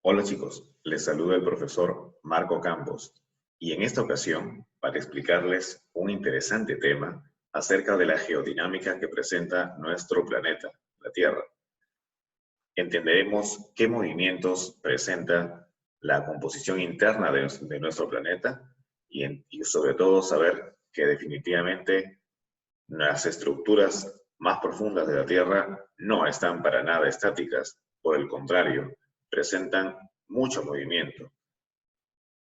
Hola chicos, les saluda el profesor Marco Campos y en esta ocasión para explicarles un interesante tema acerca de la geodinámica que presenta nuestro planeta, la Tierra. Entenderemos qué movimientos presenta la composición interna de nuestro planeta y sobre todo saber que definitivamente las estructuras más profundas de la Tierra no están para nada estáticas, por el contrario, presentan mucho movimiento.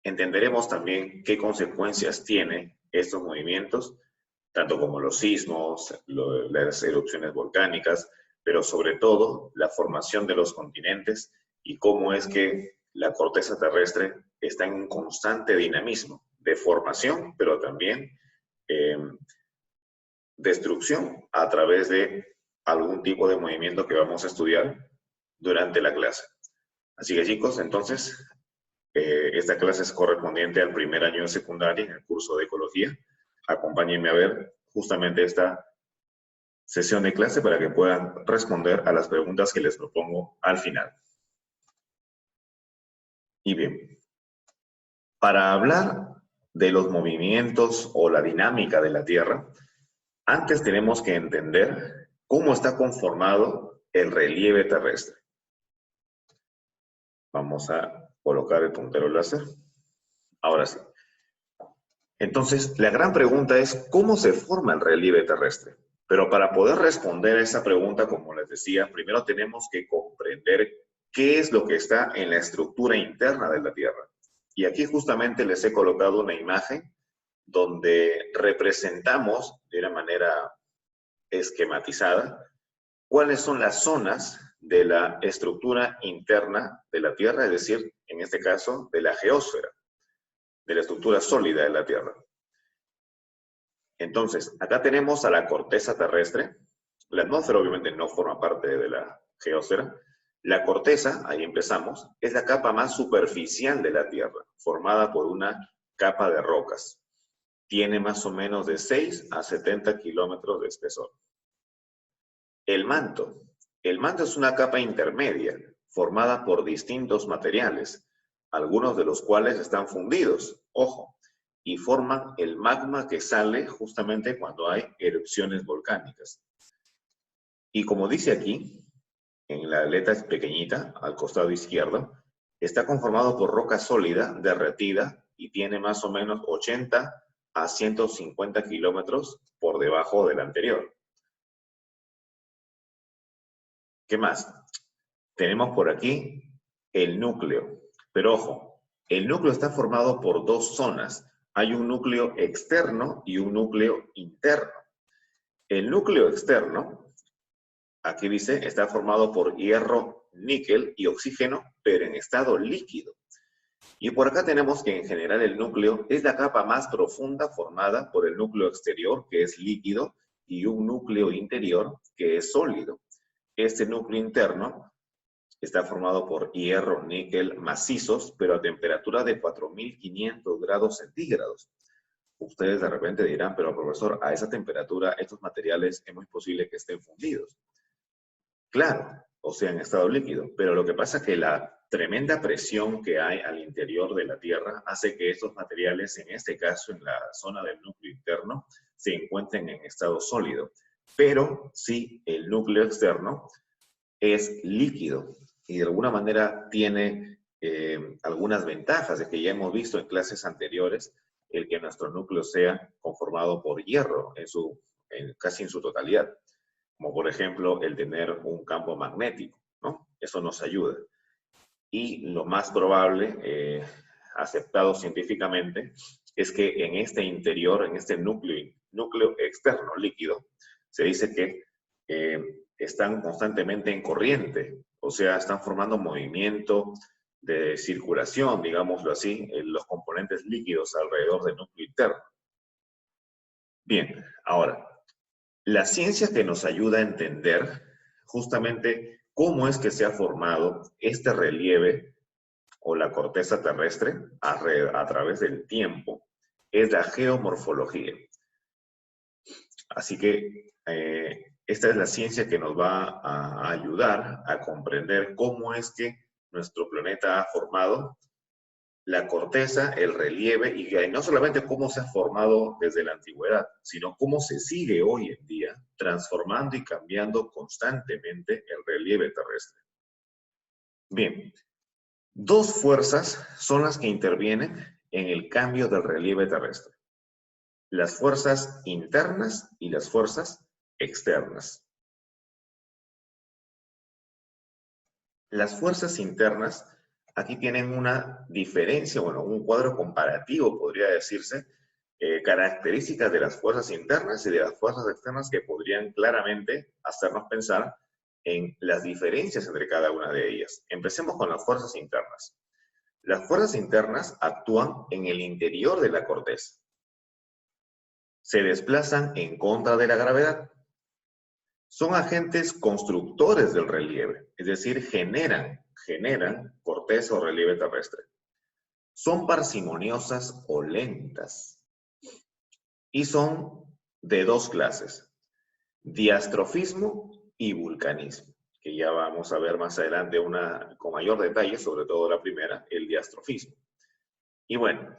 Entenderemos también qué consecuencias tienen estos movimientos, tanto como los sismos, las erupciones volcánicas, pero sobre todo la formación de los continentes y cómo es que la corteza terrestre está en un constante dinamismo de formación, pero también destrucción a través de algún tipo de movimiento que vamos a estudiar durante la clase. Así que chicos, entonces, esta clase es correspondiente al primer año de secundaria en el curso de Ecología. Acompáñenme a ver justamente esta sesión de clase para que puedan responder a las preguntas que les propongo al final. Y bien, para hablar de los movimientos o la dinámica de la Tierra, antes tenemos que entender cómo está conformado el relieve terrestre. Vamos a colocar el puntero láser. Ahora sí. Entonces, la gran pregunta es, ¿cómo se forma el relieve terrestre? Pero para poder responder a esa pregunta, como les decía, primero tenemos que comprender qué es lo que está en la estructura interna de la Tierra. Y aquí justamente les he colocado una imagen donde representamos de una manera esquematizada cuáles son las zonas de la estructura interna de la Tierra, es decir, en este caso, de la geósfera, de la estructura sólida de la Tierra. Entonces, acá tenemos a la corteza terrestre. La atmósfera obviamente no forma parte de la geósfera. La corteza, ahí empezamos, es la capa más superficial de la Tierra, formada por una capa de rocas. Tiene más o menos de 6 a 70 kilómetros de espesor. El manto. El manto es una capa intermedia, formada por distintos materiales, algunos de los cuales están fundidos, ojo, y forman el magma que sale justamente cuando hay erupciones volcánicas. Y como dice aquí, en la letra pequeñita, al costado izquierdo, está conformado por roca sólida, derretida, y tiene más o menos 80 a 150 kilómetros por debajo del anterior. ¿Qué más? Tenemos por aquí el núcleo. Pero ojo, el núcleo está formado por dos zonas. Hay un núcleo externo y un núcleo interno. El núcleo externo, aquí dice, está formado por hierro, níquel y oxígeno, pero en estado líquido. Y por acá tenemos que en general el núcleo es la capa más profunda formada por el núcleo exterior, que es líquido, y un núcleo interior, que es sólido. Este núcleo interno está formado por hierro, níquel, macizos, pero a temperatura de 4.500 grados centígrados. Ustedes de repente dirán, pero profesor, a esa temperatura estos materiales es muy posible que estén fundidos. Claro, o sea, en estado líquido, pero lo que pasa es que la tremenda presión que hay al interior de la Tierra hace que estos materiales, en este caso en la zona del núcleo interno, se encuentren en estado sólido. Pero sí, el núcleo externo es líquido y de alguna manera tiene algunas ventajas de que ya hemos visto en clases anteriores el que nuestro núcleo sea conformado por hierro casi en su totalidad, como por ejemplo el tener un campo magnético, ¿no? Eso nos ayuda. Y lo más probable, aceptado científicamente, es que en este interior, en este núcleo externo líquido, se dice que están constantemente en corriente, o sea, están formando movimiento de circulación, digámoslo así, en los componentes líquidos alrededor del núcleo interno. Bien, ahora, la ciencia que nos ayuda a entender justamente cómo es que se ha formado este relieve o la corteza terrestre a través del tiempo es la geomorfología. Así que esta es la ciencia que nos va a ayudar a comprender cómo es que nuestro planeta ha formado la corteza, el relieve, y no solamente cómo se ha formado desde la antigüedad, sino cómo se sigue hoy en día transformando y cambiando constantemente el relieve terrestre. Bien, dos fuerzas son las que intervienen en el cambio del relieve terrestre: las fuerzas internas y las fuerzas externas. Las fuerzas internas aquí tienen una diferencia, bueno, un cuadro comparativo, podría decirse, características de las fuerzas internas y de las fuerzas externas que podrían claramente hacernos pensar en las diferencias entre cada una de ellas. Empecemos con las fuerzas internas. Las fuerzas internas actúan en el interior de la corteza. Se desplazan en contra de la gravedad. Son agentes constructores del relieve, es decir, generan corteza o relieve terrestre. Son parsimoniosas o lentas y son de dos clases: diastrofismo y vulcanismo, que ya vamos a ver más adelante con mayor detalle, sobre todo la primera, el diastrofismo. Y bueno,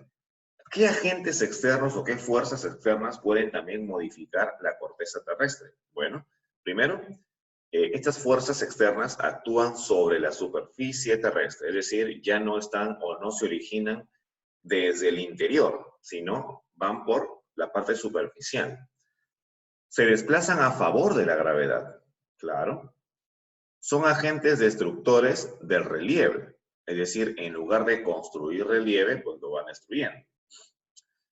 ¿qué agentes externos o qué fuerzas externas pueden también modificar la corteza terrestre? Bueno, primero, estas fuerzas externas actúan sobre la superficie terrestre, es decir, ya no están o no se originan desde el interior, sino van por la parte superficial. Se desplazan a favor de la gravedad, claro. Son agentes destructores del relieve, es decir, en lugar de construir relieve, pues lo van destruyendo.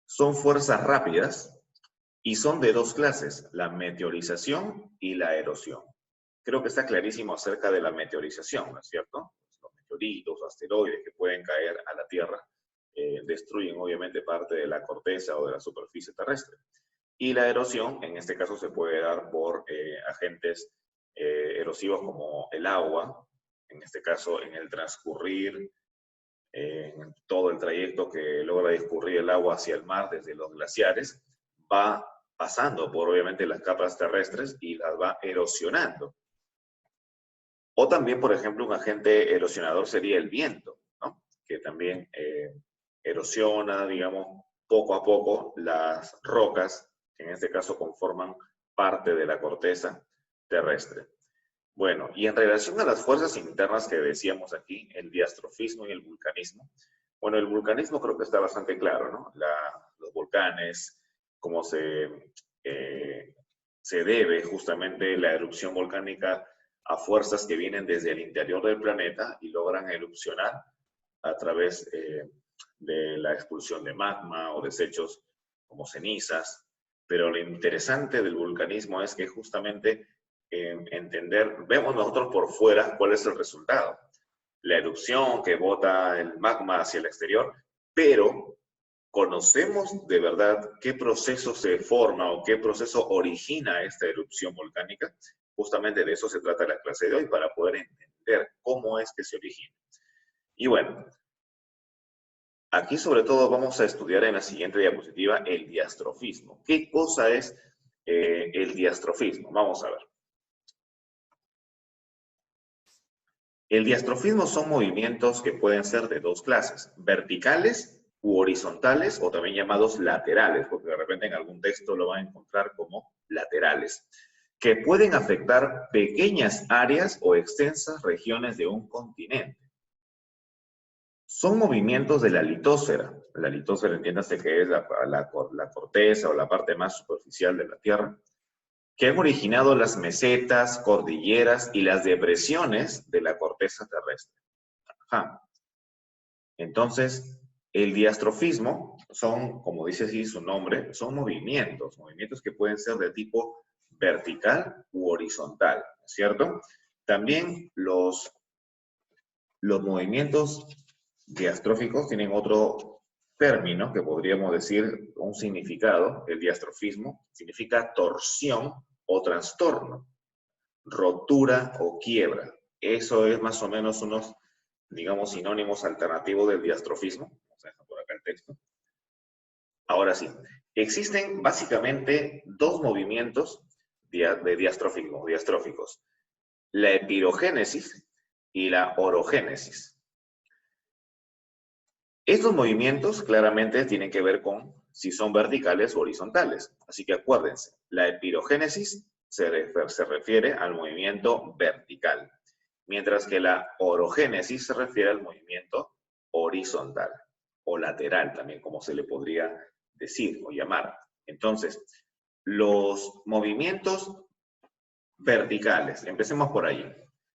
Son fuerzas rápidas y son de dos clases: la meteorización y la erosión. Creo que está clarísimo acerca de la meteorización, ¿no es cierto? Los meteoritos, asteroides que pueden caer a la Tierra destruyen obviamente parte de la corteza o de la superficie terrestre. Y la erosión, en este caso, se puede dar por agentes erosivos como el agua, en este caso en el transcurrir, en todo el trayecto que logra discurrir el agua hacia el mar desde los glaciares, va pasando por obviamente las capas terrestres y las va erosionando. O también, por ejemplo, un agente erosionador sería el viento, ¿no? Que también erosiona, digamos, poco a poco las rocas, que en este caso conforman parte de la corteza terrestre. Bueno, y en relación a las fuerzas internas que decíamos aquí, el diastrofismo y el vulcanismo, bueno, el vulcanismo creo que está bastante claro, ¿no? Los volcanes, cómo se debe justamente la erupción volcánica a fuerzas que vienen desde el interior del planeta y logran erupcionar a través de la expulsión de magma o desechos como cenizas. Pero lo interesante del vulcanismo es que justamente vemos nosotros por fuera cuál es el resultado. La erupción que bota el magma hacia el exterior, pero ¿conocemos de verdad qué proceso se forma o qué proceso origina esta erupción volcánica? Justamente de eso se trata la clase de hoy, para poder entender cómo es que se origina. Y bueno, aquí sobre todo vamos a estudiar en la siguiente diapositiva el diastrofismo. ¿Qué cosa es el diastrofismo? Vamos a ver. El diastrofismo son movimientos que pueden ser de dos clases: verticales u horizontales, o también llamados laterales, porque de repente en algún texto lo van a encontrar como laterales, que pueden afectar pequeñas áreas o extensas regiones de un continente. Son movimientos de la litosfera. La litosfera, entiéndase que es la corteza o la parte más superficial de la Tierra, que han originado las mesetas, cordilleras y las depresiones de la corteza terrestre. Ajá. Entonces, el diastrofismo son, como dice así su nombre, son movimientos que pueden ser de tipo vertical u horizontal, ¿cierto? También los movimientos diastróficos tienen otro término que podríamos decir, un significado. El diastrofismo significa torsión o trastorno, rotura o quiebra. Eso es más o menos unos, digamos, sinónimos alternativos del diastrofismo. Vamos a dejar por acá el texto. Ahora sí, existen básicamente dos movimientos diastróficos. La epirogénesis, y la orogénesis. Estos movimientos claramente tienen que ver con si son verticales o horizontales. Así que acuérdense, la epirogénesis se refiere al movimiento vertical, mientras que la orogénesis se refiere al movimiento horizontal o lateral también, como se le podría decir o llamar. Entonces, los movimientos verticales, empecemos por ahí.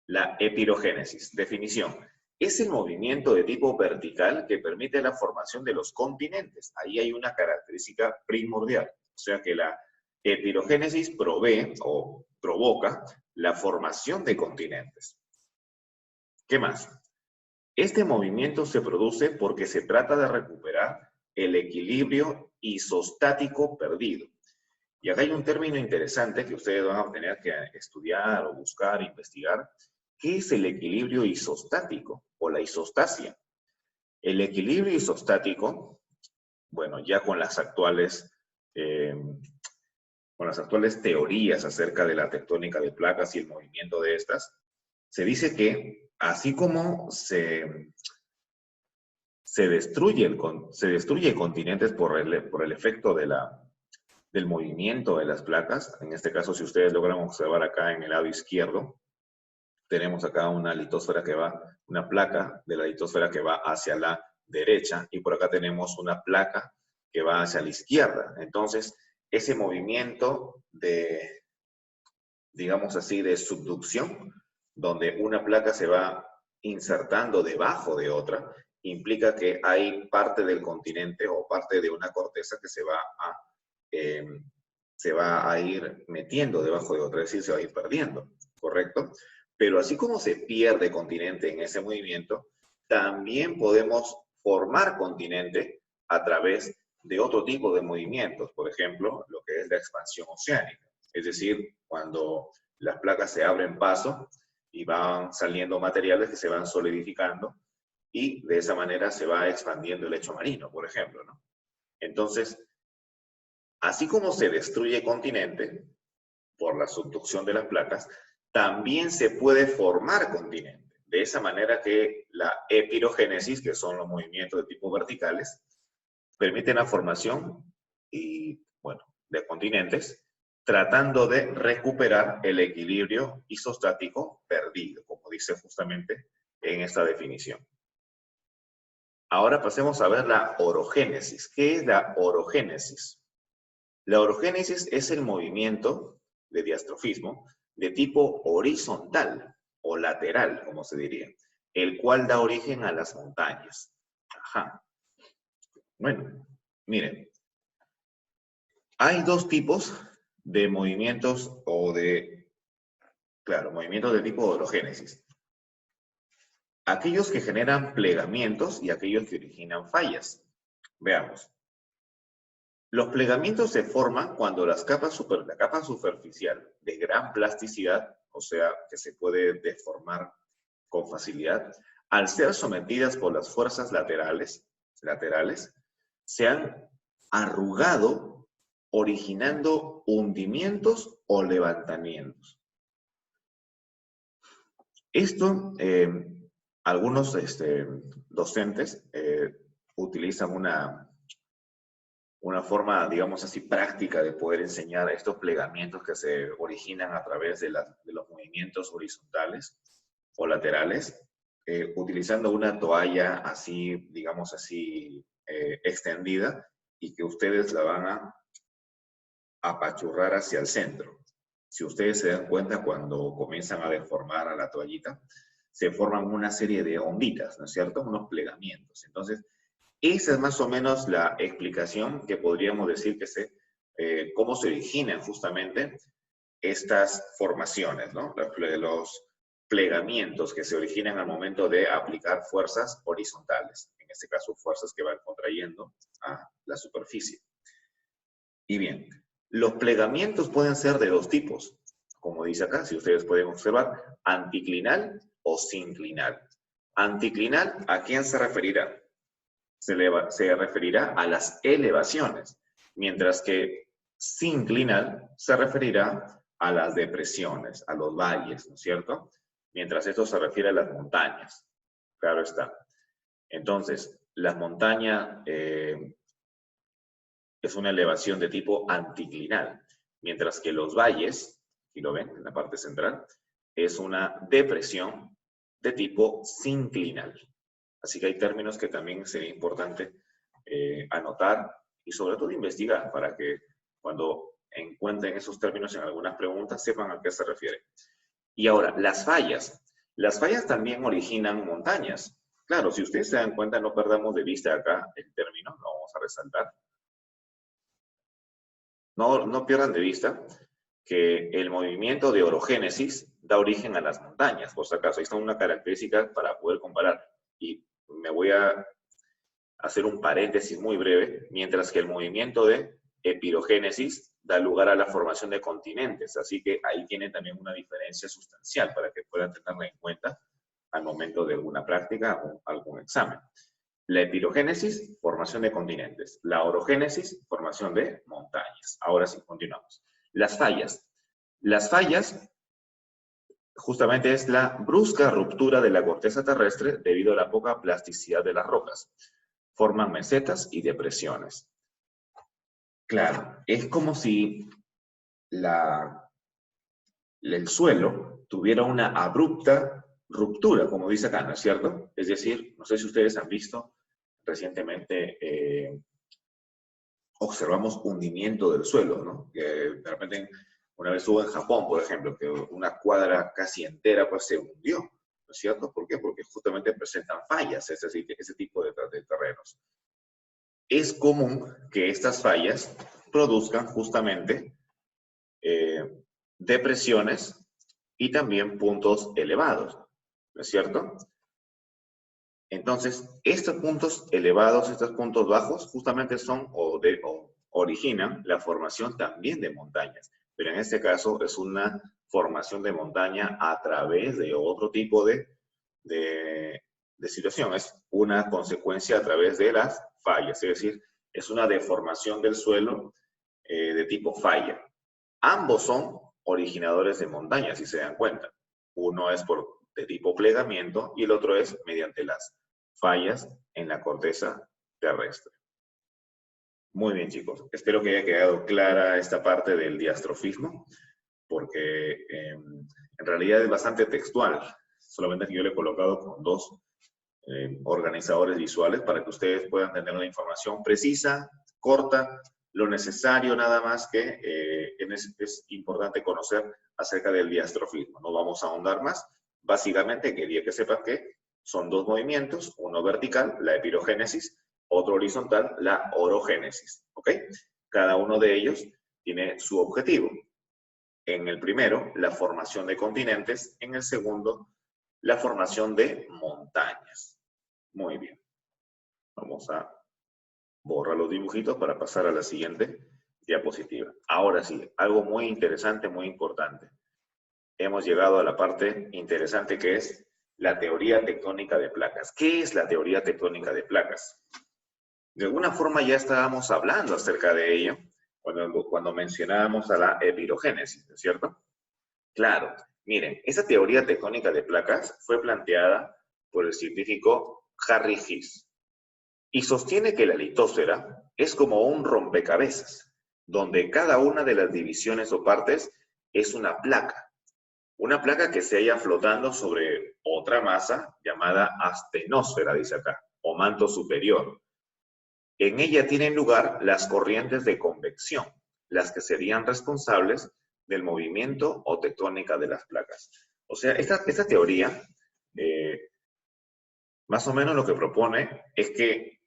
La epirogénesis, definición. Es el movimiento de tipo vertical que permite la formación de los continentes. Ahí hay una característica primordial. O sea que la epirogénesis provee o provoca la formación de continentes. ¿Qué más? Este movimiento se produce porque se trata de recuperar el equilibrio isostático perdido. Y acá hay un término interesante que ustedes van a tener que estudiar o buscar, investigar. ¿Qué es el equilibrio isostático o la isostasia? El equilibrio isostático, bueno, ya con las actuales teorías acerca de la tectónica de placas y el movimiento de estas, se dice que así como se destruye continentes por el efecto del movimiento de las placas. En este caso, si ustedes logran observar acá en el lado izquierdo, tenemos acá una placa de la litosfera que va hacia la derecha y por acá tenemos una placa que va hacia la izquierda. Entonces, ese movimiento de, digamos así, de subducción, donde una placa se va insertando debajo de otra, implica que hay parte del continente o parte de una corteza que se va a ir metiendo debajo de otra, es decir, se va a ir perdiendo, ¿correcto? Pero así como se pierde continente en ese movimiento, también podemos formar continente a través de otro tipo de movimientos, por ejemplo, lo que es la expansión oceánica. Es decir, cuando las placas se abren paso y van saliendo materiales que se van solidificando y de esa manera se va expandiendo el lecho marino, por ejemplo, ¿no? Entonces, así como se destruye continente por la subducción de las placas, también se puede formar continente. De esa manera que la epirogénesis, que son los movimientos de tipo verticales, permiten la formación de continentes, tratando de recuperar el equilibrio isostático perdido, como dice justamente en esta definición. Ahora pasemos a ver la orogénesis. ¿Qué es la orogénesis? La orogénesis es el movimiento de diastrofismo de tipo horizontal o lateral, como se diría, el cual da origen a las montañas. Ajá. Bueno, miren, hay dos tipos de movimientos movimientos de tipo orogénesis. Aquellos que generan plegamientos y aquellos que originan fallas. Veamos. Los plegamientos se forman cuando la capa superficial de gran plasticidad, o sea, que se puede deformar con facilidad, al ser sometidas por las fuerzas laterales, se han arrugado, originando hundimientos o levantamientos. Esto, algunos docentes utilizan una forma, digamos así, práctica de poder enseñar estos plegamientos que se originan a través de los movimientos horizontales o laterales, utilizando una toalla así, digamos así, extendida y que ustedes la van a apachurrar hacia el centro. Si ustedes se dan cuenta, cuando comienzan a deformar a la toallita, se forman una serie de onditas, ¿no es cierto? Unos plegamientos. Entonces, esa es más o menos la explicación que podríamos decir cómo se originan justamente estas formaciones, ¿no? Los plegamientos que se originan al momento de aplicar fuerzas horizontales, en este caso fuerzas que van contrayendo a la superficie. Y bien, los plegamientos pueden ser de dos tipos, como dice acá, si ustedes pueden observar, anticlinal o sinclinal. Anticlinal, ¿a quién se referirá? Se referirá a las elevaciones, mientras que sinclinal se referirá a las depresiones, a los valles, ¿no es cierto? mientras esto se refiere a las montañas. Claro está. Entonces, las montañas es una elevación de tipo anticlinal, mientras que los valles, aquí lo ven en la parte central, es una depresión de tipo sinclinal. Así que hay términos que también sería importante anotar y sobre todo investigar para que cuando encuentren esos términos en algunas preguntas sepan a qué se refiere. Y ahora, las fallas. Las fallas también originan montañas. Claro, si ustedes se dan cuenta, no perdamos de vista acá el término, lo vamos a resaltar. No pierdan de vista que el movimiento de orogénesis da origen a las montañas, por si acaso. Ahí está una característica para poder comparar. Y me voy a hacer un paréntesis muy breve, mientras que el movimiento de epirogénesis da lugar a la formación de continentes. Así que ahí tiene también una diferencia sustancial para que puedan tenerla en cuenta al momento de alguna práctica o algún examen. La epirogénesis, formación de continentes. La orogénesis, formación de montañas. Ahora sí, continuamos. Las fallas. Las fallas justamente es la brusca ruptura de la corteza terrestre debido a la poca plasticidad de las rocas. Forman mesetas y depresiones. Claro, es como si el suelo tuviera una abrupta ruptura, como dice acá, ¿no es cierto? Es decir, no sé si ustedes han visto recientemente, observamos hundimiento del suelo, ¿no? Que de repente, una vez estuve en Japón, por ejemplo, que una cuadra casi entera pues, se hundió, ¿no es cierto? ¿Por qué? Porque justamente presentan fallas ese tipo de terrenos. Es común que estas fallas produzcan justamente depresiones y también puntos elevados, ¿no es cierto? Entonces, estos puntos elevados, estos puntos bajos, justamente son o originan la formación también de montañas, pero en este caso es una formación de montaña a través de otro tipo de situación, es una consecuencia a través de las fallas, es decir, es una deformación del suelo de tipo falla. Ambos son originadores de montañas, si se dan cuenta. Uno es de tipo plegamiento y el otro es mediante las fallas en la corteza terrestre. Muy bien, chicos. Espero que haya quedado clara esta parte del diastrofismo, porque en realidad es bastante textual. Solamente que yo le he colocado con dos organizadores visuales para que ustedes puedan tener una información precisa, corta, lo necesario nada más que es importante conocer acerca del diastrofismo. No vamos a ahondar más. Básicamente quería que sepan que son dos movimientos, uno vertical, la epirogénesis, otro horizontal, la orogénesis. ¿Ok? Cada uno de ellos tiene su objetivo. En el primero, la formación de continentes. En el segundo, la formación de montañas. Muy bien. Vamos a borrar los dibujitos para pasar a la siguiente diapositiva. Ahora sí, algo muy interesante, muy importante. Hemos llegado a la parte interesante que es la teoría tectónica de placas. ¿Qué es la teoría tectónica de placas? De alguna forma ya estábamos hablando acerca de ello cuando mencionábamos a la epirogénesis, ¿no es cierto? Claro, miren, esa teoría tectónica de placas fue planteada por el científico Harry Gies y sostiene que la litósfera es como un rompecabezas, donde cada una de las divisiones o partes es una placa que se halla flotando sobre otra masa llamada astenosfera, dice acá, o manto superior. En ella tienen lugar las corrientes de convección, las que serían responsables del movimiento o tectónica de las placas. O sea, esta teoría, más o menos lo que propone es que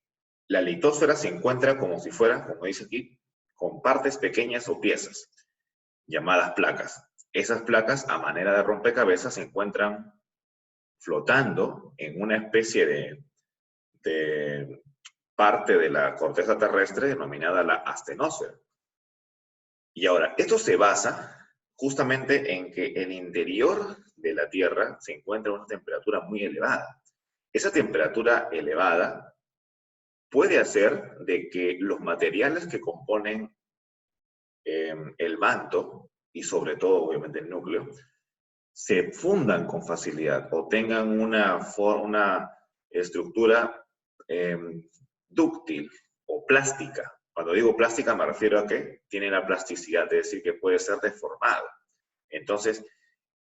la litósfera se encuentra como si fuera, como dice aquí, con partes pequeñas o piezas, llamadas placas. Esas placas, a manera de rompecabezas, se encuentran flotando en una especie de parte de la corteza terrestre denominada la astenosfera. Y ahora, esto se basa justamente en que el interior de la Tierra se encuentra a una temperatura muy elevada. Esa temperatura elevada puede hacer de que los materiales que componen el manto, y sobre todo, obviamente, el núcleo, se fundan con facilidad o tengan una estructura dúctil o plástica. Cuando digo plástica me refiero a que tiene la plasticidad, es decir, que puede ser deformado. Entonces,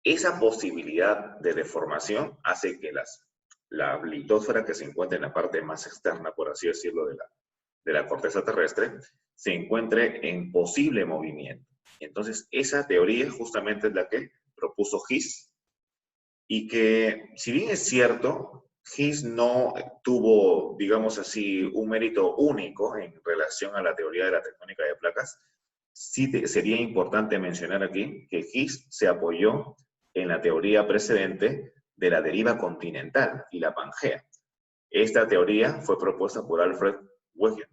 esa posibilidad de deformación hace que la litosfera que se encuentra en la parte más externa, por así decirlo, de la corteza terrestre, se encuentre en posible movimiento. Entonces, esa teoría justamente es la que propuso His, y que, si bien es cierto, His no tuvo, digamos así, un mérito único en relación a la teoría de la tectónica de placas, sí sería importante mencionar aquí que His se apoyó en la teoría precedente de la deriva continental y la Pangea. Esta teoría fue propuesta por Alfred Wegener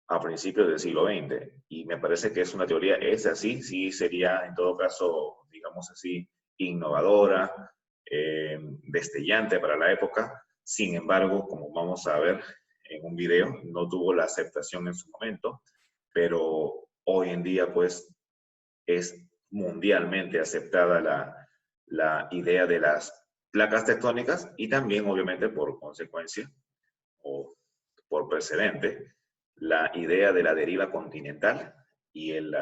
a principios del siglo XX, y me parece que es una teoría, es así, sí sería en todo caso, digamos así, innovadora, destellante para la época. Sin embargo, como vamos a ver en un video, no tuvo la aceptación en su momento, pero hoy en día pues es mundialmente aceptada la idea de las placas tectónicas, y también obviamente por consecuencia o por precedente la idea de la deriva continental y el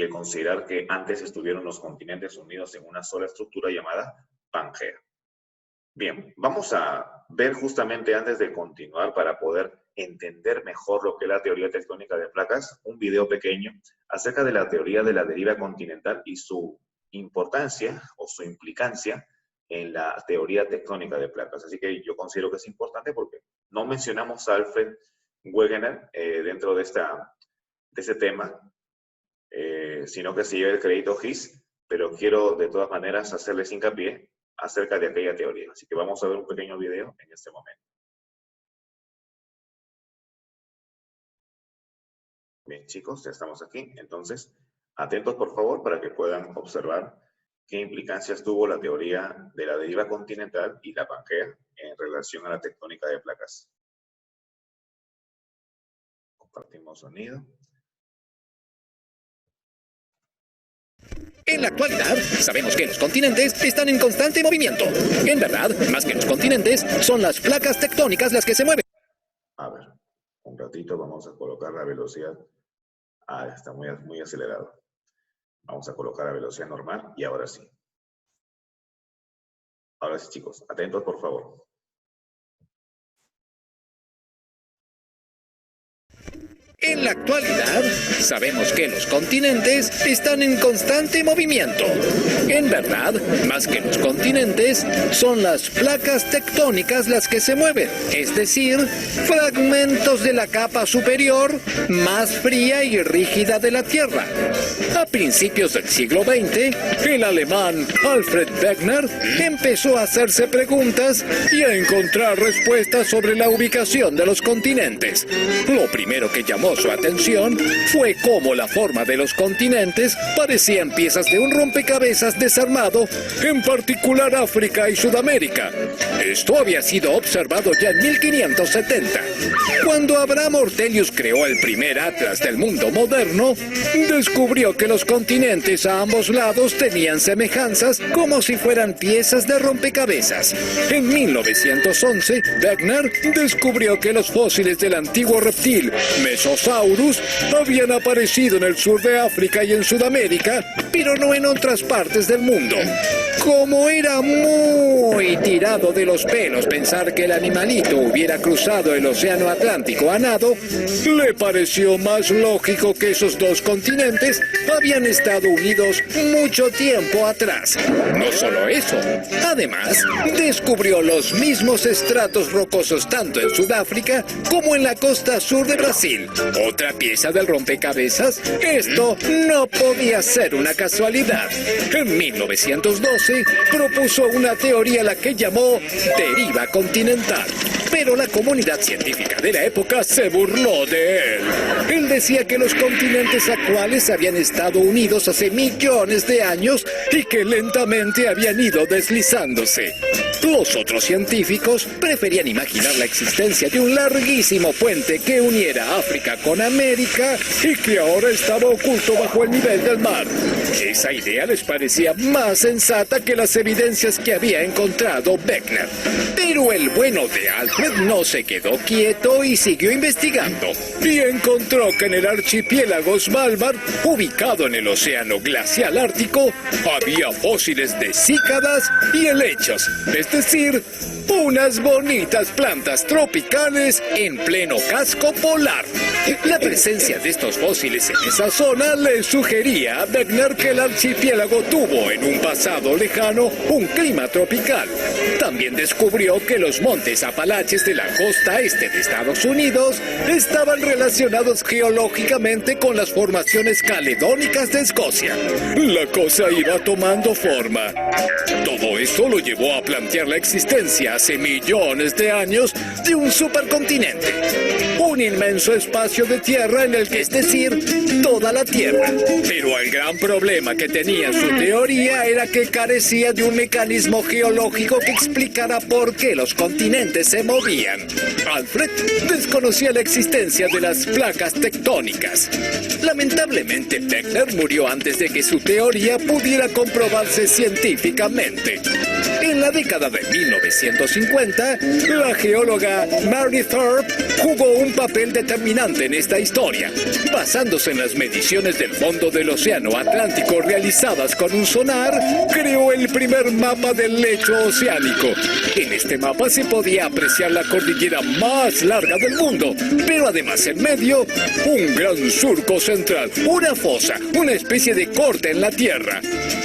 considerar que antes estuvieron los continentes unidos en una sola estructura llamada Pangea. Bien, vamos a ver justamente, antes de continuar, para poder entender mejor lo que es la teoría tectónica de placas, un video pequeño acerca de la teoría de la deriva continental y su importancia o su implicancia en la teoría tectónica de placas. Así que yo considero que es importante porque no mencionamos a Alfred Wegener dentro de ese tema, sino que se lleva el crédito His, pero quiero de todas maneras hacerles hincapié acerca de aquella teoría. Así que vamos a ver un pequeño video en este momento. Bien, chicos, ya estamos aquí. Entonces, atentos por favor para que puedan observar qué implicancias tuvo la teoría de la deriva continental y la Pangea en relación a la tectónica de placas. Compartimos sonido. En la actualidad, sabemos que los continentes están en constante movimiento. En verdad, más que los continentes, son las placas tectónicas las que se mueven. A ver, un ratito vamos a colocar la velocidad. Está muy acelerado. Vamos a colocar la velocidad normal y ahora sí. Ahora sí, chicos, atentos por favor. En la actualidad, sabemos que los continentes están en constante movimiento. En verdad, más que los continentes, son las placas tectónicas las que se mueven, es decir, fragmentos de la capa superior más fría y rígida de la Tierra. A principios del siglo XX, el alemán Alfred Wegener empezó a hacerse preguntas y a encontrar respuestas sobre la ubicación de los continentes. Lo primero que llamó su atención fue cómo la forma de los continentes parecían piezas de un rompecabezas desarmado, en particular África y Sudamérica. Esto había sido observado ya en 1570. Cuando Abraham Ortelius creó el primer atlas del mundo moderno, descubrió que los continentes a ambos lados tenían semejanzas como si fueran piezas de rompecabezas. En 1911, Wegener descubrió que los fósiles del antiguo reptil Mesosaurus habían aparecido en el sur de África y en Sudamérica, pero no en otras partes del mundo. Como era muy tirado de los pelos pensar que el animalito hubiera cruzado el océano Atlántico a nado, le pareció más lógico que esos dos continentes habían estado unidos mucho tiempo atrás. No solo eso, además descubrió los mismos estratos rocosos tanto en Sudáfrica como en la costa sur de Brasil. ¿Otra pieza del rompecabezas? Esto no podía ser una casualidad. En 1912 propuso una teoría a la que llamó deriva continental. Pero la comunidad científica de la época se burló de él. Él decía que los continentes actuales habían estado unidos hace millones de años y que lentamente habían ido deslizándose. Los otros científicos preferían imaginar la existencia de un larguísimo puente que uniera África frontera con América y que ahora estaba oculto bajo el nivel del mar. Esa idea les parecía más sensata que las evidencias que había encontrado Beckner. Pero el bueno de Alfred no se quedó quieto y siguió investigando. Y encontró que en el archipiélago Svalbard, ubicado en el océano glacial ártico, había fósiles de cícadas y helechos, es decir, unas bonitas plantas tropicales en pleno casco polar. La presencia de estos fósiles en esa zona le sugería a Beckner que el archipiélago tuvo en un pasado lejano un clima tropical. También descubrió que los montes Apalaches de la costa este de Estados Unidos estaban relacionados geológicamente con las formaciones caledónicas de Escocia. La cosa iba tomando forma. Todo esto lo llevó a plantear la existencia hace millones de años de un supercontinente. Un inmenso espacio de tierra en el que, es decir, toda la Tierra. Pero el gran problema que tenía su teoría era que carecía de un mecanismo geológico que explicara por qué los continentes se movían. Alfred desconocía la existencia de las placas tectónicas. Lamentablemente, Beckner murió antes de que su teoría pudiera comprobarse científicamente. En la década de 1950, la geóloga Mary Thorpe jugó un papel determinante en esta historia. Basándose en las mediciones del fondo del océano Atlántico realizadas con un sonar, creó el primer mapa del lecho oceánico. En este mapa se podía apreciar la cordillera más larga del mundo, pero además en medio, un gran surco central, una fosa, una especie de corte en la tierra.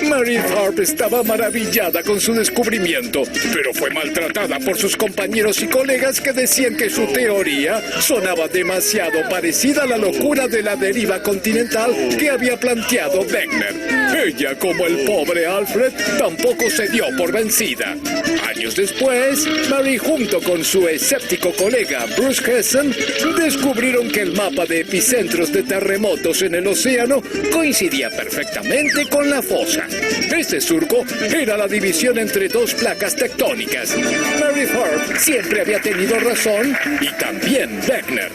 Mary Thorpe estaba maravillada con su descubrimiento, pero fue maltratada por sus compañeros y colegas que decían que su teoría sonaba demasiado parecida a la locura de la deriva continental que había planteado Beckner. Ella, como el pobre Alfred, tampoco se dio por vencida. Años después, Mary junto con su escéptico colega Bruce Hesson descubrieron que el mapa de epicentros de terremotos en el océano coincidía perfectamente con la fosa. Este surco era la división entre dos placas tectónicas. Mary Thorpe siempre había tenido razón y también Beckner.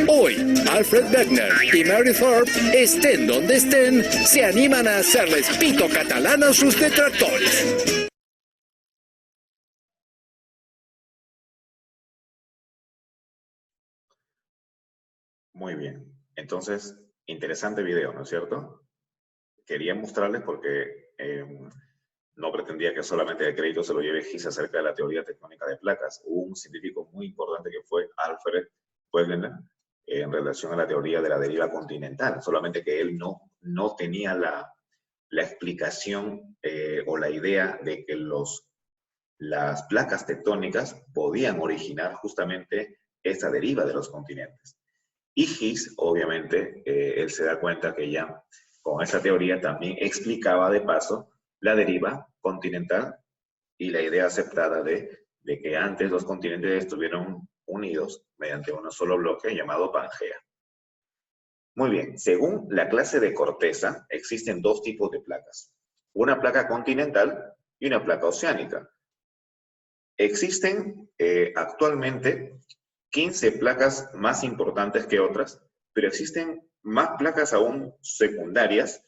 Hoy, Alfred Beckner y Mary Thorpe, estén donde estén, se animan a hacerles pito catalán a sus detractores. Muy bien. Entonces, interesante video, ¿no es cierto? Quería mostrarles porque no pretendía que solamente el crédito se lo lleve Gies acerca de la teoría tectónica de placas. Hubo un científico muy importante que fue Alfred Wegener en relación a la teoría de la deriva continental, solamente que él no tenía la explicación o la idea de que las placas tectónicas podían originar justamente esta deriva de los continentes. Y Gies, obviamente, él se da cuenta que ya con esa teoría también explicaba de paso la deriva continental y la idea aceptada de que antes los continentes estuvieron unidos mediante un solo bloque llamado Pangea. Muy bien, según la clase de corteza, existen dos tipos de placas. Una placa continental y una placa oceánica. Existen actualmente 15 placas más importantes que otras, pero existen más placas aún secundarias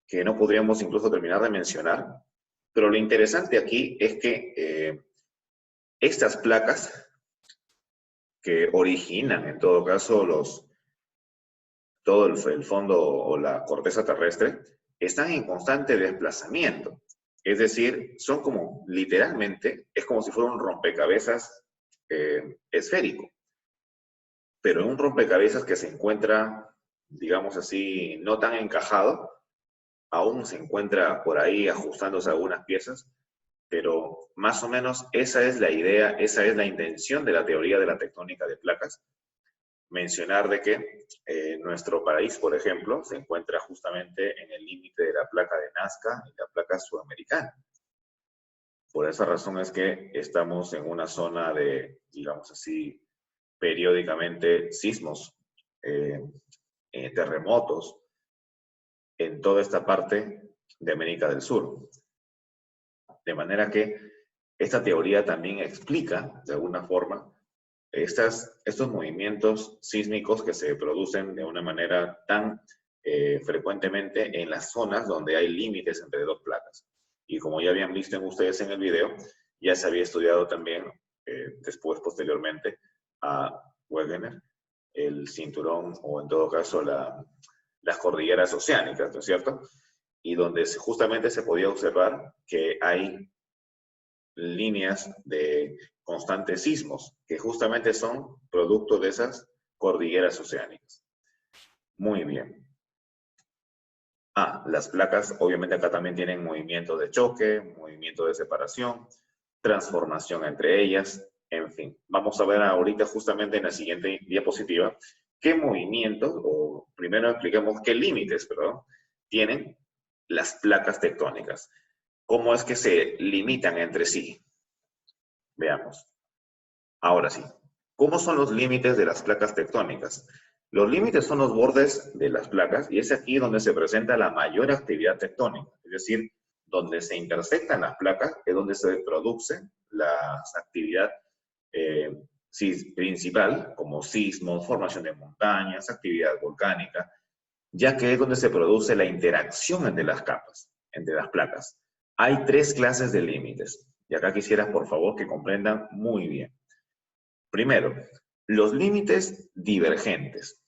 que no podríamos incluso terminar de mencionar. Pero lo interesante aquí es que estas placas que originan, en todo caso, todo el fondo o la corteza terrestre, están en constante desplazamiento. Es decir, son como, literalmente, es como si fuera un rompecabezas esférico. Pero en un rompecabezas que se encuentra, digamos así, no tan encajado, aún se encuentra por ahí ajustándose algunas piezas, pero más o menos esa es la idea, esa es la intención de la teoría de la tectónica de placas. Mencionar de que nuestro país, por ejemplo, se encuentra justamente en el límite de la placa de Nazca y la placa sudamericana. Por esa razón es que estamos en una zona de, digamos así, periódicamente sismos, terremotos, en toda esta parte de América del Sur. De manera que esta teoría también explica, de alguna forma, estos movimientos sísmicos que se producen de una manera tan frecuentemente en las zonas donde hay límites entre dos placas. Y como ya habían visto ustedes en el video, ya se había estudiado también después, posteriormente, a Wegener, el cinturón, o en todo caso las cordilleras oceánicas, ¿no es cierto? Y donde justamente se podía observar que hay líneas de constantes sismos, que justamente son producto de esas cordilleras oceánicas. Muy bien. Las placas, obviamente acá también tienen movimiento de choque, movimiento de separación, transformación entre ellas, en fin. Vamos a ver ahorita justamente en la siguiente diapositiva qué movimientos, o primero expliquemos qué límites, perdón, tienen las placas tectónicas. ¿Cómo es que se limitan entre sí? Veamos. Ahora sí. ¿Cómo son los límites de las placas tectónicas? Los límites son los bordes de las placas y es aquí donde se presenta la mayor actividad tectónica. Es decir, donde se intersectan las placas es donde se produce la actividad principal, como sismos, formación de montañas, actividad volcánica, ya que es donde se produce la interacción entre las capas, entre las placas. Hay tres clases de límites. Y acá quisiera, por favor, que comprendan muy bien. Primero, los límites divergentes.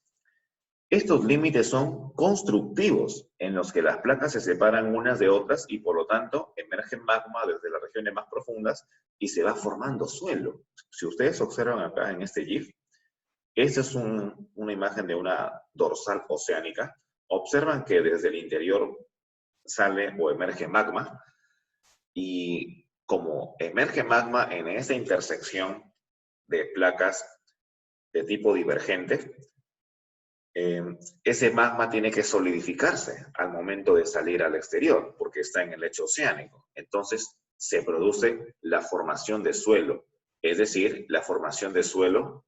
Estos límites son constructivos, en los que las placas se separan unas de otras y, por lo tanto, emerge magma desde las regiones más profundas y se va formando suelo. Si ustedes observan acá en este GIF, esta es una imagen de una dorsal oceánica. Observan que desde el interior sale o emerge magma, y como emerge magma en esta intersección de placas de tipo divergente, ese magma tiene que solidificarse al momento de salir al exterior, porque está en el lecho oceánico. Entonces se produce la formación de suelo, es decir, la formación de suelo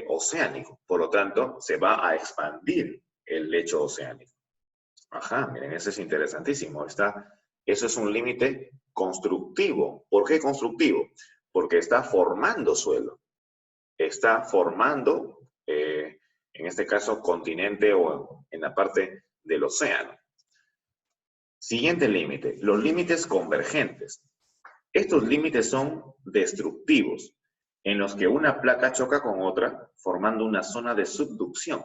oceánico. Por lo tanto, se va a expandir el lecho oceánico. Ajá, miren, eso es interesantísimo. Eso es un límite constructivo. ¿Por qué constructivo? Porque está formando suelo. Está formando, en este caso, continente o en la parte del océano. Siguiente límite, los límites convergentes. Estos límites son destructivos, en los que una placa choca con otra, formando una zona de subducción.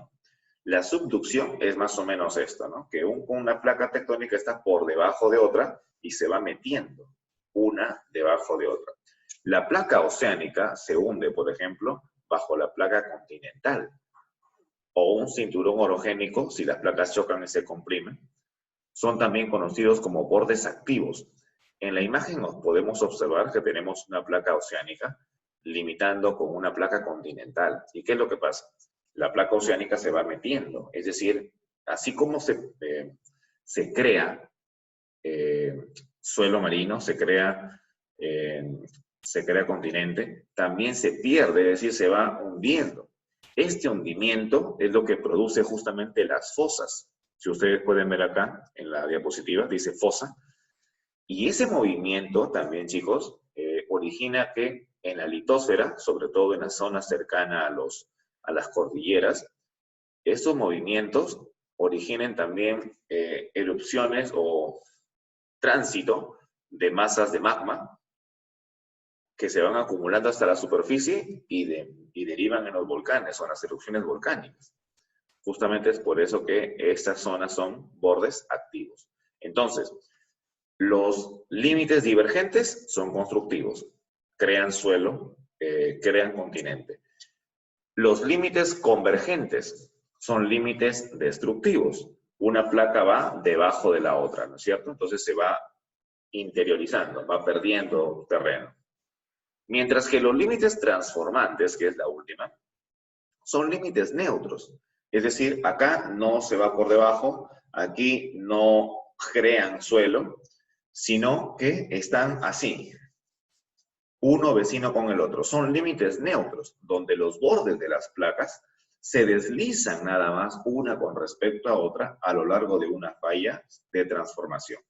La subducción es más o menos esto, ¿no? Que una placa tectónica está por debajo de otra y se va metiendo una debajo de otra. La placa oceánica se hunde, por ejemplo, bajo la placa continental, o un cinturón orogénico si las placas chocan y se comprimen. Son también conocidos como bordes activos. En la imagen podemos observar que tenemos una placa oceánica limitando con una placa continental. ¿Y qué es lo que pasa? La placa oceánica se va metiendo, es decir, así como se crea suelo marino, se crea continente, también se pierde, es decir, se va hundiendo. Este hundimiento es lo que produce justamente las fosas. Si ustedes pueden ver acá en la diapositiva, dice fosa. Y ese movimiento también, chicos, origina que en la litosfera, sobre todo en la zona cercana a las cordilleras, estos movimientos originen también erupciones o tránsito de masas de magma que se van acumulando hasta la superficie y derivan en los volcanes o en las erupciones volcánicas. Justamente es por eso que estas zonas son bordes activos. Entonces, los límites divergentes son constructivos, crean suelo, crean continente. Los límites convergentes son límites destructivos. Una placa va debajo de la otra, ¿no es cierto? Entonces se va interiorizando, va perdiendo terreno. Mientras que los límites transformantes, que es la última, son límites neutros. Es decir, acá no se va por debajo, aquí no crean suelo, sino que están así, uno vecino con el otro. Son límites neutros, donde los bordes de las placas se deslizan nada más una con respecto a otra a lo largo de una falla de transformación.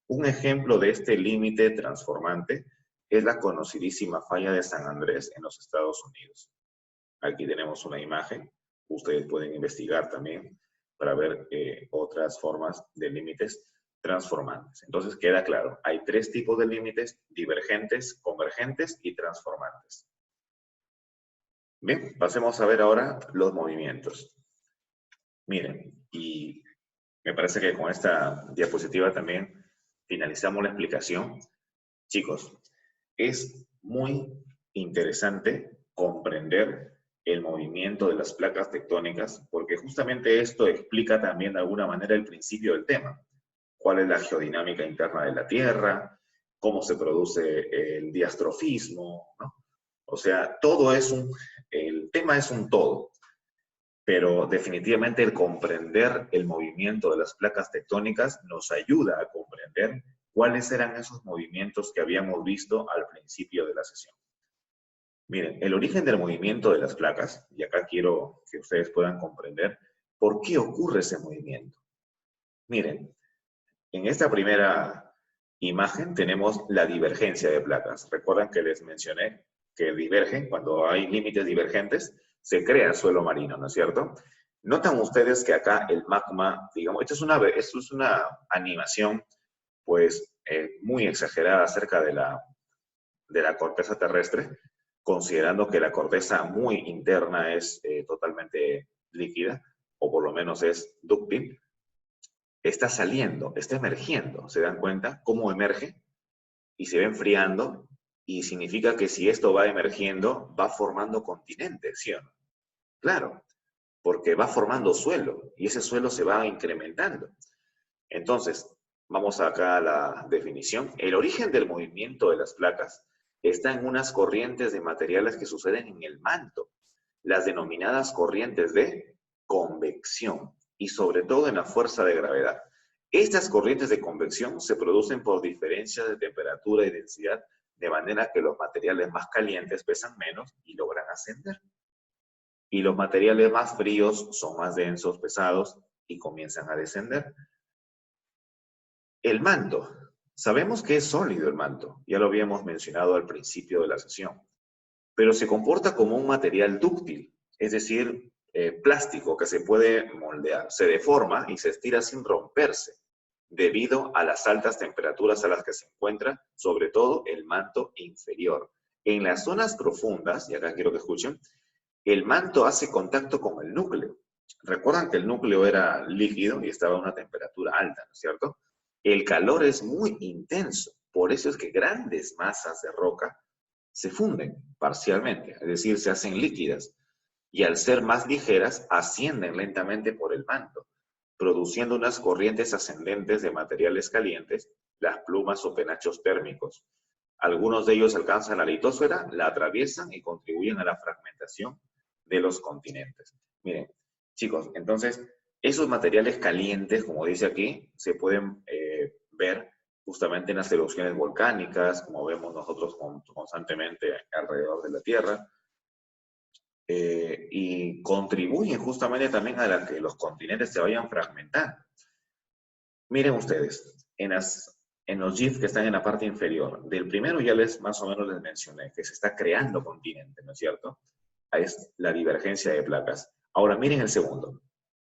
Un ejemplo de este límite transformante es la conocidísima falla de San Andrés en los Estados Unidos. Aquí tenemos una imagen. Ustedes pueden investigar también para ver otras formas de límites transformantes. Entonces queda claro, hay tres tipos de límites: divergentes, convergentes y transformantes. Bien, pasemos a ver ahora los movimientos. Miren, y me parece que con esta diapositiva también finalizamos la explicación. Chicos, es muy interesante comprender el movimiento de las placas tectónicas, porque justamente esto explica también de alguna manera el principio del tema. ¿Cuál es la geodinámica interna de la Tierra? ¿Cómo se produce el diastrofismo? ¿No? O sea, el tema es un todo, pero definitivamente el comprender el movimiento de las placas tectónicas nos ayuda a comprender cuáles eran esos movimientos que habíamos visto al principio de la sesión. Miren, el origen del movimiento de las placas, y acá quiero que ustedes puedan comprender por qué ocurre ese movimiento. Miren, en esta primera imagen tenemos la divergencia de placas. Recuerdan que les mencioné que divergen, cuando hay límites divergentes, se crea suelo marino, ¿no es cierto? Notan ustedes que acá el magma, digamos, esto es una animación, pues, muy exagerada acerca de la corteza terrestre, considerando que la corteza muy interna es totalmente líquida, o por lo menos es dúctil. Está saliendo, está emergiendo. ¿Se dan cuenta cómo emerge? Y se va enfriando, y significa que si esto va emergiendo, va formando continentes, ¿sí o no? Claro, porque va formando suelo, y ese suelo se va incrementando. Entonces, vamos acá a la definición. El origen del movimiento de las placas está en unas corrientes de materiales que suceden en el manto, las denominadas corrientes de convección, y sobre todo en la fuerza de gravedad. Estas corrientes de convección se producen por diferencias de temperatura y densidad, de manera que los materiales más calientes pesan menos y logran ascender. Y los materiales más fríos son más densos, pesados, y comienzan a descender. El manto. Sabemos que es sólido el manto, ya lo habíamos mencionado al principio de la sesión, pero se comporta como un material dúctil, es decir, plástico que se puede moldear, se deforma y se estira sin romperse, debido a las altas temperaturas a las que se encuentra, sobre todo el manto inferior. En las zonas profundas, y acá quiero que escuchen, el manto hace contacto con el núcleo. Recuerdan que el núcleo era líquido y estaba a una temperatura alta, ¿no es cierto? El calor es muy intenso, por eso es que grandes masas de roca se funden parcialmente, es decir, se hacen líquidas, y al ser más ligeras ascienden lentamente por el manto, produciendo unas corrientes ascendentes de materiales calientes, las plumas o penachos térmicos. Algunos de ellos alcanzan la litosfera, la atraviesan y contribuyen a la fragmentación de los continentes. Miren, chicos, entonces, esos materiales calientes, como dice aquí, se pueden ver justamente en las erupciones volcánicas, como vemos nosotros constantemente alrededor de la Tierra, y contribuyen justamente también a que los continentes se vayan fragmentando. Miren ustedes, en los GIF que están en la parte inferior, del primero ya más o menos les mencioné que se está creando continente, ¿no es cierto? Ahí es la divergencia de placas. Ahora miren el segundo,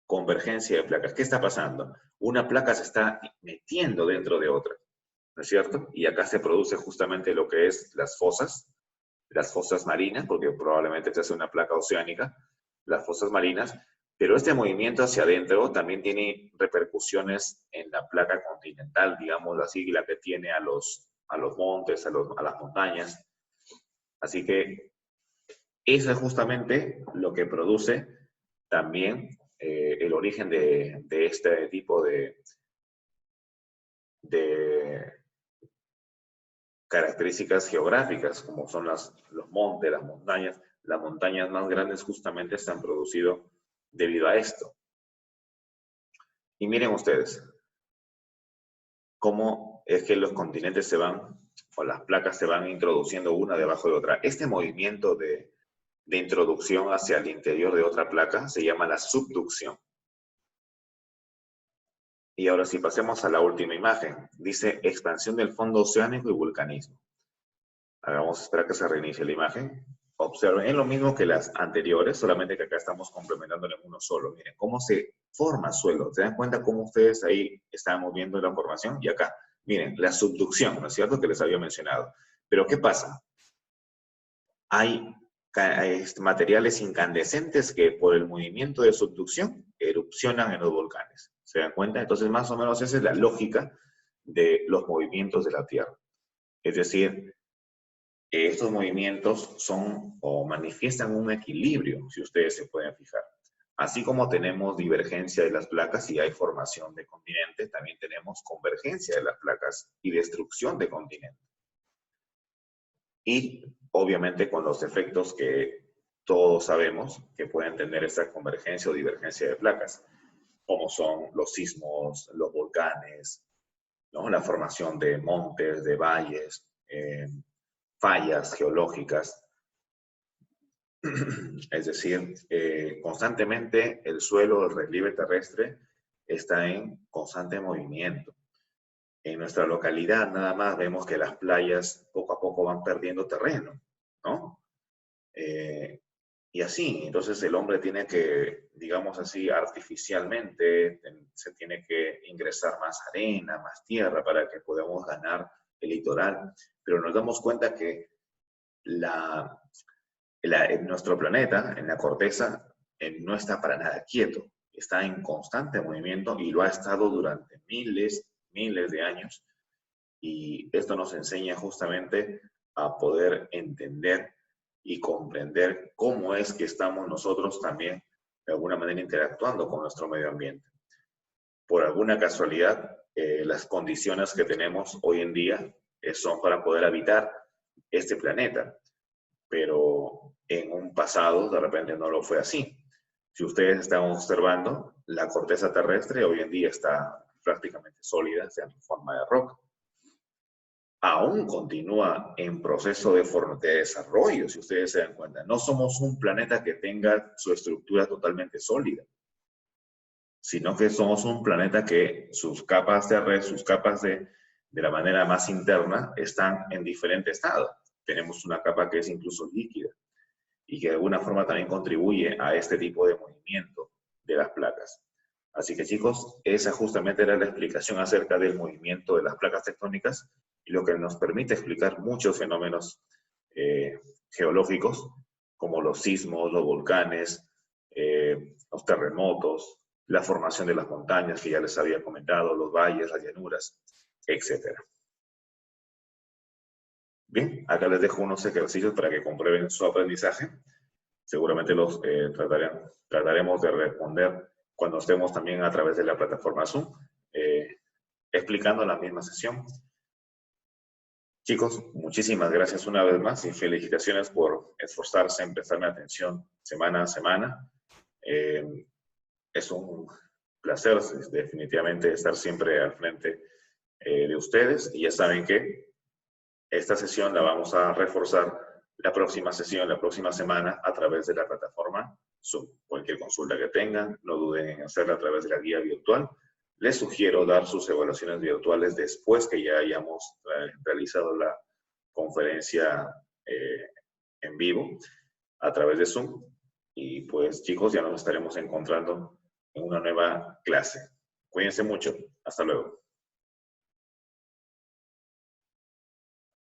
convergencia de placas. ¿Qué está pasando? Una placa se está metiendo dentro de otra, ¿no es cierto? Y acá se produce justamente lo que es las fosas marinas, porque probablemente se hace una placa oceánica, las fosas marinas, pero este movimiento hacia adentro también tiene repercusiones en la placa continental, digamos así, la que tiene a los montes, a las montañas. Así que eso es justamente lo que produce también el origen de este tipo de características geográficas, como son los montes, las montañas. Las montañas más grandes justamente se han producido debido a esto. Y miren ustedes, cómo es que los continentes se van, o las placas se van introduciendo una debajo de otra. Este movimiento de introducción hacia el interior de otra placa se llama la subducción. Y ahora sí, pasemos a la última imagen. Dice expansión del fondo oceánico y vulcanismo. Vamos a esperar que se reinicie la imagen. Ok, observen, es lo mismo que las anteriores, solamente que acá estamos complementándolo en uno solo. Miren, cómo se forma suelo. ¿Se dan cuenta cómo ustedes ahí están viendo la formación? Y acá, miren, la subducción, ¿no es cierto? Que les había mencionado. Pero, ¿qué pasa? Hay materiales incandescentes que por el movimiento de subducción erupcionan en los volcanes. ¿Se dan cuenta? Entonces, más o menos esa es la lógica de los movimientos de la Tierra. Es decir, estos movimientos son o manifiestan un equilibrio, si ustedes se pueden fijar. Así como tenemos divergencia de las placas y hay formación de continentes, también tenemos convergencia de las placas y destrucción de continentes. Y obviamente con los efectos que todos sabemos que pueden tener esta convergencia o divergencia de placas, como son los sismos, los volcanes, ¿no? La formación de montes, de valles, fallas geológicas. Es decir, constantemente el suelo, el relieve terrestre está en constante movimiento. En nuestra localidad nada más vemos que las playas poco a poco van perdiendo terreno, ¿no? Y así, entonces el hombre tiene que, digamos así, artificialmente, se tiene que ingresar más arena, más tierra para que podamos ganar el litoral. Pero nos damos cuenta que en nuestro planeta, en la corteza, no está para nada quieto. Está en constante movimiento y lo ha estado durante miles de años. Y esto nos enseña justamente a poder entender y comprender cómo es que estamos nosotros también de alguna manera interactuando con nuestro medio ambiente. Por alguna casualidad, las condiciones que tenemos hoy en día son para poder habitar este planeta, pero en un pasado de repente no lo fue así. Si ustedes están observando, la corteza terrestre hoy en día está prácticamente sólida, sea en forma de roca. Aún continúa en proceso de desarrollo, si ustedes se dan cuenta. No somos un planeta que tenga su estructura totalmente sólida, sino que somos un planeta que sus capas de la manera más interna están en diferente estado. Tenemos una capa que es incluso líquida y que de alguna forma también contribuye a este tipo de movimiento de las placas. Así que, chicos, esa justamente era la explicación acerca del movimiento de las placas tectónicas y lo que nos permite explicar muchos fenómenos geológicos, como los sismos, los volcanes, los terremotos, la formación de las montañas, que ya les había comentado, los valles, las llanuras, etc. Bien, acá les dejo unos ejercicios para que comprueben su aprendizaje. Seguramente los trataremos de responder cuando estemos también a través de la plataforma Zoom, explicando la misma sesión. Chicos, muchísimas gracias una vez más y felicitaciones por esforzarse en prestarme atención semana a semana. Es un placer definitivamente estar siempre al frente de ustedes y ya saben que esta sesión la vamos a reforzar la próxima sesión, la próxima semana a través de la plataforma Zoom. Cualquier consulta que tengan, no duden en hacerla a través de la guía virtual. Les sugiero dar sus evaluaciones virtuales después que ya hayamos realizado la conferencia en vivo a través de Zoom. Y pues, chicos, ya nos estaremos encontrando en una nueva clase. Cuídense mucho. Hasta luego.